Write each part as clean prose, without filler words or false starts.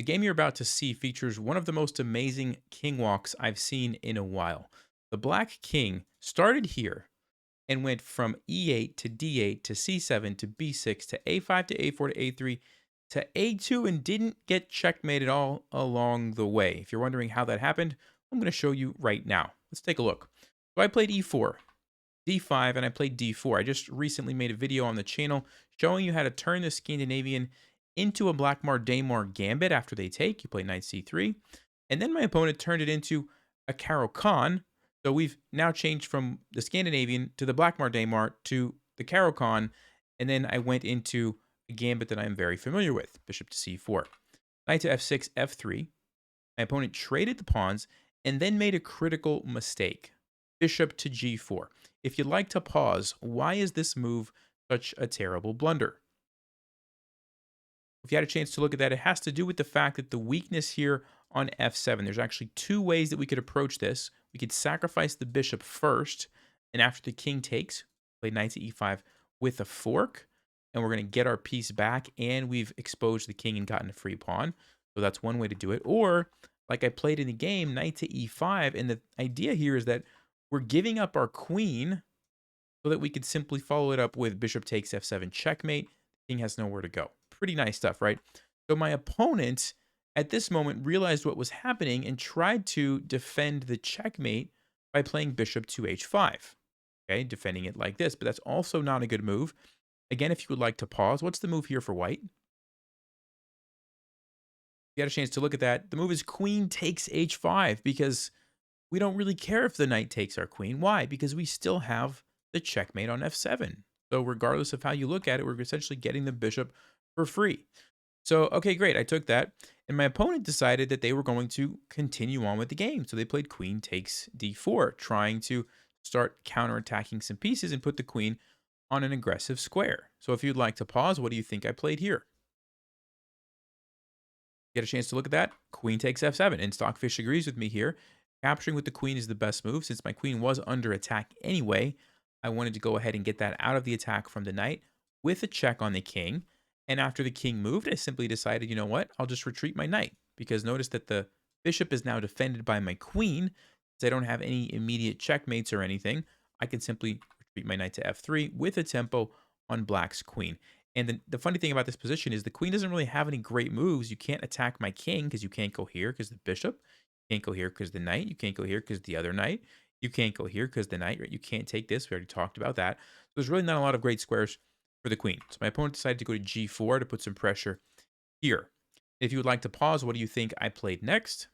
The game you're about to see features one of the most amazing king walks I've seen in a while. The black king started here and went from e8 to d8 to c7 to b6 to a5 to a4 to a3 to a2 and didn't get checkmated all along the way. If you're wondering how that happened, I'm going to show you right now. Let's take a look. So I played e4, d5, and I played d4. I just recently made a video on the channel showing you how to turn the Scandinavian into a Blackmar Daymar gambit after they take. You play knight c3, and then my opponent turned it into a Caro-Kann. So we've now changed from the Scandinavian to the Blackmar Daymar to the Caro-Kann, and then I went into a gambit that I'm very familiar with, bishop to c4. Knight to f6, f3. My opponent traded the pawns and then made a critical mistake. Bishop to g4. If you'd like to pause, why is this move such a terrible blunder? If you had a chance to look at that, it has to do with the fact that the weakness here on f7, there's actually two ways that we could approach this. We could sacrifice the bishop first, and after the king takes, play knight to e5 with a fork, and we're going to get our piece back, and we've exposed the king and gotten a free pawn. So that's one way to do it. Or, like I played in the game, knight to e5, and the idea here is that we're giving up our queen so that we could simply follow it up with bishop takes f7 checkmate. The king has nowhere to go. Pretty nice stuff, right? So my opponent at this moment realized what was happening and tried to defend the checkmate by playing bishop to h5. Okay, defending it like this, but that's also not a good move. Again, if you would like to pause, what's the move here for white? You had a chance to look at that. The move is queen takes h5 because we don't really care if the knight takes our queen. Why? Because we still have the checkmate on f7. So regardless of how you look at it, we're essentially getting the bishop for free. So, okay, great. I took that. And my opponent decided that they were going to continue on with the game. So they played queen takes d4, trying to start counterattacking some pieces and put the queen on an aggressive square. So if you'd like to pause, what do you think I played here? Get a chance to look at that? Queen takes f7. And Stockfish agrees with me here. Capturing with the queen is the best move. Since my queen was under attack anyway, I wanted to go ahead and get that out of the attack from the knight with a check on the king. And after the king moved, I simply decided, you know what? I'll just retreat my knight. Because notice that the bishop is now defended by my queen. Since I don't have any immediate checkmates or anything, I can simply retreat my knight to f3 with a tempo on black's queen. And the funny thing about this position is the queen doesn't really have any great moves. You can't attack my king because you can't go here because the bishop. You can't go here because the knight. You can't go here because the other knight. You can't go here because the knight, right? You can't take this. We already talked about that. So there's really not a lot of great squares for the queen. So my opponent decided to go to g4 to put some pressure here. If you would like to pause, what do you think I played next?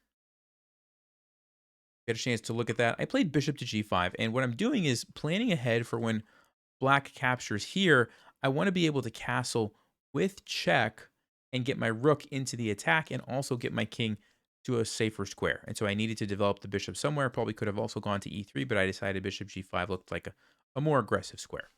Get a chance to look at that. I played bishop to g5. And what I'm doing is planning ahead for when black captures here. I want to be able to castle with check and get my rook into the attack and also get my king to a safer square. And so I needed to develop the bishop somewhere. Probably could have also gone to e3, but I decided bishop g5 looked like a more aggressive square.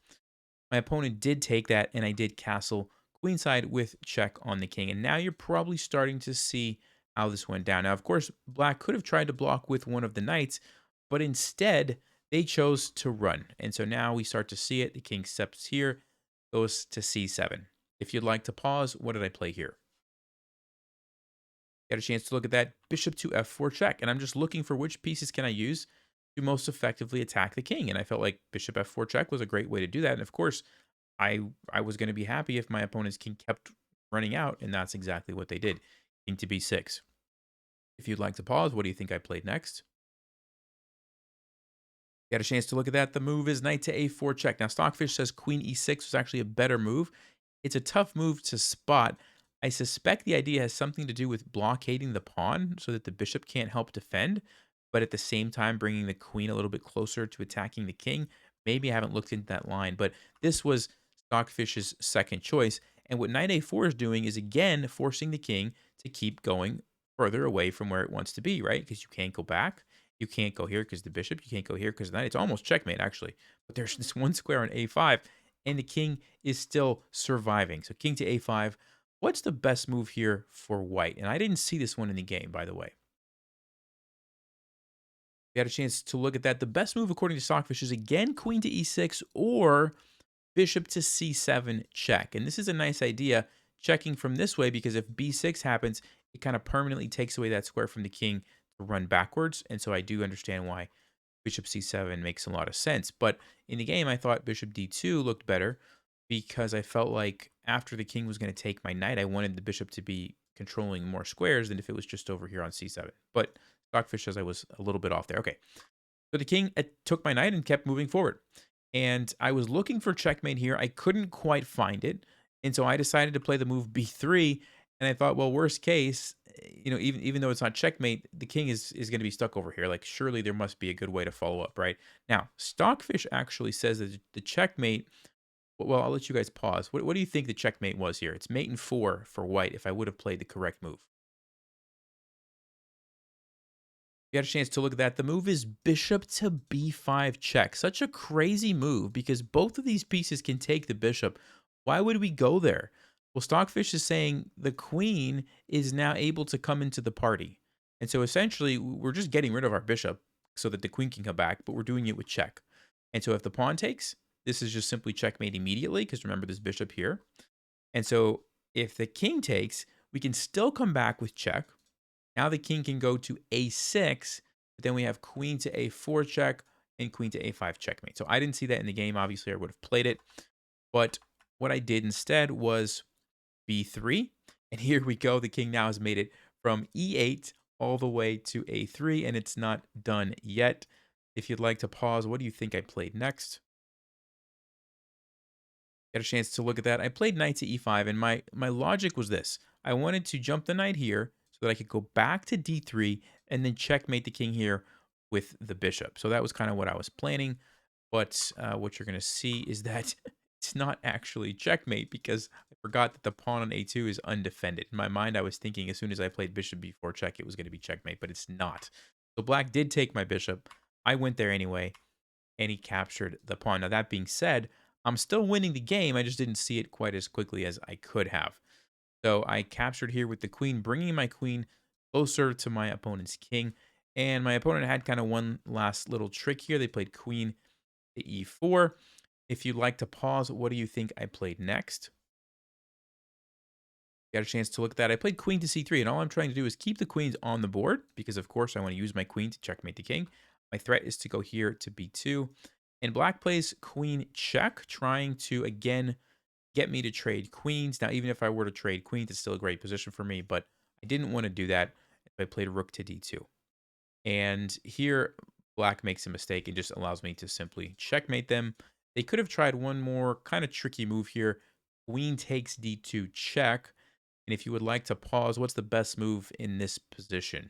My opponent did take that, and I did castle queenside with check on the king. And now you're probably starting to see how this went down. Now, of course, black could have tried to block with one of the knights, but instead they chose to run. And so now we start to see it. The king steps here, goes to c7. If you'd like to pause, what did I play here? Got a chance to look at that. Bishop to f4 check. And I'm just looking for which pieces can I use to most effectively attack the king. And I felt like bishop f4 check was a great way to do that. And of course, I was going to be happy if my opponent's king kept running out. And that's exactly what they did. King to b6. If you'd like to pause, what do you think I played next? Got a chance to look at that. The move is knight to a4 check. Now, Stockfish says queen e6 was actually a better move. It's a tough move to spot. I suspect the idea has something to do with blockading the pawn so that the bishop can't help defend, but at the same time bringing the queen a little bit closer to attacking the king. Maybe I haven't looked into that line, but this was Stockfish's second choice. And what knight a4 is doing is, again, forcing the king to keep going further away from where it wants to be, right? Because you can't go back. You can't go here because the bishop. You can't go here because the knight. It's almost checkmate, actually. But there's this one square on a5, and the king is still surviving. So king to a5. What's the best move here for white? And I didn't see this one in the game, by the way. You had a chance to look at that. The best move, according to Stockfish, is again queen to e6 or bishop to c7 check. And this is a nice idea, checking from this way, because if b6 happens, it kind of permanently takes away that square from the king to run backwards. And so I do understand why bishop c7 makes a lot of sense. But in the game, I thought bishop d2 looked better because I felt like after the king was going to take my knight, I wanted the bishop to be controlling more squares than if it was just over here on c7. But Stockfish says I was a little bit off there. Okay. So the king took my knight and kept moving forward. And I was looking for checkmate here. I couldn't quite find it. And so I decided to play the move b3. And I thought, well, worst case, even though it's not checkmate, the king is going to be stuck over here. Like, surely there must be a good way to follow up, right? Now, Stockfish actually says that the checkmate, well, I'll let you guys pause. What do you think the checkmate was here? It's mate and 4 for white if I would have played the correct move. You had a chance to look at that. The move is bishop to b5 check. Such a crazy move because both of these pieces can take the bishop. Why would we go there? Well, Stockfish is saying the queen is now able to come into the party. And so essentially, we're just getting rid of our bishop so that the queen can come back, but we're doing it with check. And so if the pawn takes, this is just simply checkmate immediately because remember this bishop here. And so if the king takes, we can still come back with check. Now the king can go to a6, but then we have queen to a4 check and queen to a5 checkmate. So I didn't see that in the game. Obviously, I would have played it. But what I did instead was b3. And here we go. The king now has made it from e8 all the way to a3, and it's not done yet. If you'd like to pause, what do you think I played next? Get a chance to look at that. I played knight to e5, and my logic was this. I wanted to jump the knight here so that I could go back to d3 and then checkmate the king here with the bishop. So that was kind of what I was planning. But what you're going to see is that it's not actually checkmate because I forgot that the pawn on a2 is undefended. In my mind, I was thinking as soon as I played bishop b4 check, it was going to be checkmate, but it's not. So black did take my bishop. I went there anyway, and he captured the pawn. Now, that being said, I'm still winning the game. I just didn't see it quite as quickly as I could have. So I captured here with the queen, bringing my queen closer to my opponent's king. And my opponent had kind of one last little trick here. They played queen to e4. If you'd like to pause, what do you think I played next? Got a chance to look at that. I played queen to c3, and all I'm trying to do is keep the queens on the board because, of course, I want to use my queen to checkmate the king. My threat is to go here to b2. And black plays queen check, trying to, again, get me to trade queens. Now, even if I were to trade queens, it's still a great position for me, but I didn't want to do that if I played rook to d2. And here, black makes a mistake and just allows me to simply checkmate them. They could have tried one more kind of tricky move here. Queen takes d2 check. And if you would like to pause, what's the best move in this position?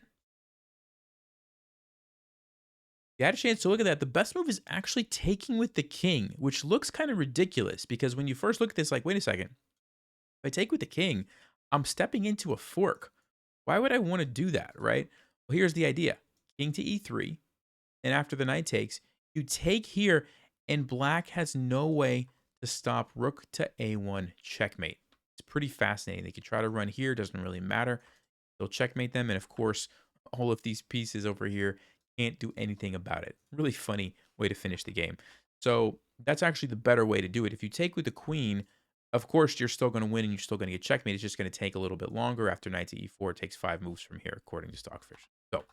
You had a chance to look at that. The best move is actually taking with the king, which looks kind of ridiculous because when you first look at this, like, wait a second. If I take with the king, I'm stepping into a fork. Why would I want to do that, right? Well, here's the idea. King to e3, and after the knight takes, you take here, and black has no way to stop rook to a1 checkmate. It's pretty fascinating. They could try to run here, doesn't really matter. They'll checkmate them, and of course, all of these pieces over here can't do anything about it. Really funny way to finish the game. So that's actually the better way to do it. If you take with the queen, of course, you're still going to win and you're still going to get checkmate. It's just going to take a little bit longer. After knight to e4, it takes 5 moves from here, according to Stockfish. So,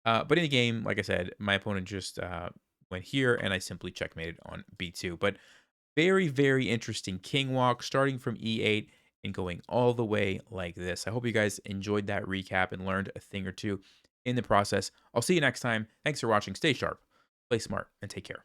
but in the game, like I said, my opponent just went here, and I simply checkmated on b2. But very, very interesting king walk, starting from e8 and going all the way like this. I hope you guys enjoyed that recap and learned a thing or two in the process. I'll see you next time. Thanks for watching. Stay sharp, play smart, and take care.